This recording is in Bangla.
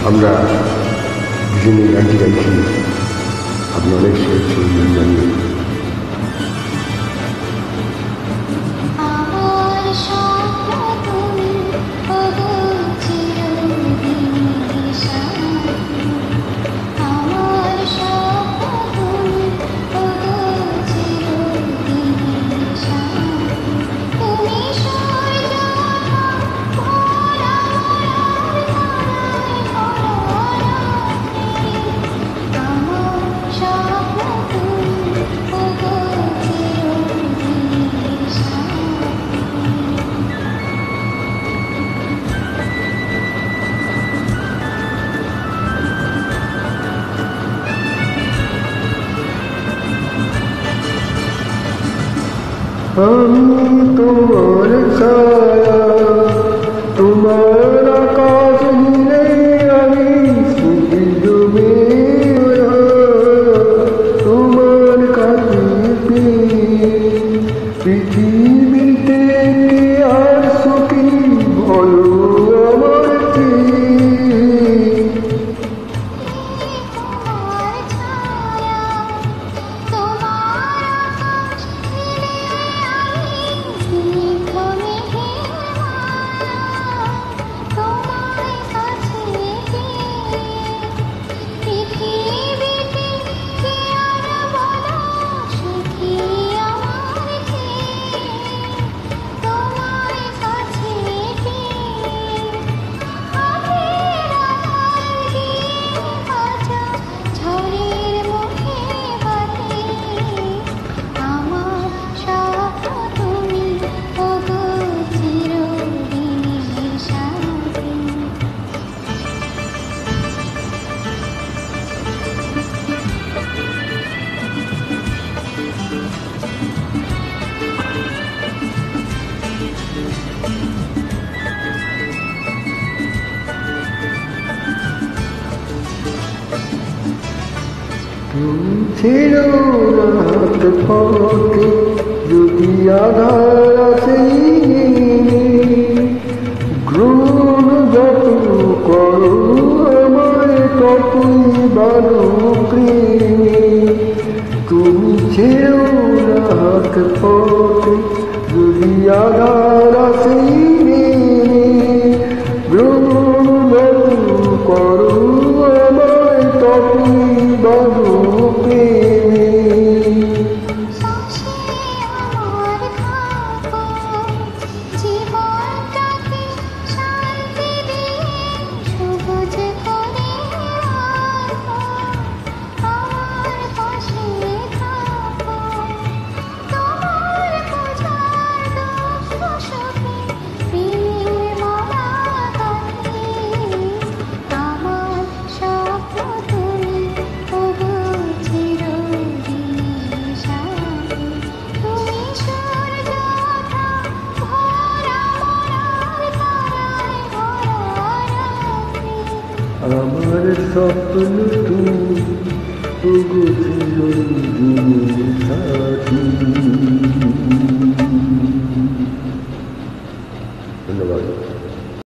আমরা দুজনে গানটি গাইছি আপনি অনেক শুনেছেন জানি। আমি তোমার ছায়া, তোমার আকাশ নীলে আমি স্মৃতি ডুবে তোমার কাছে পৃথিবীতে আর সুখী বলো আমার ছিল রাত পথে যদি আধার আছে গ্রহণ যত করো আমায় ততই বারো প্রেমে তুমি ছিল রাত পথে যদি আধার আছে গ্রহণ যত করো আমায় ততই বারো আমার স্বপ্ন তুমি ওগো চিরঞ্জীবী সাথী।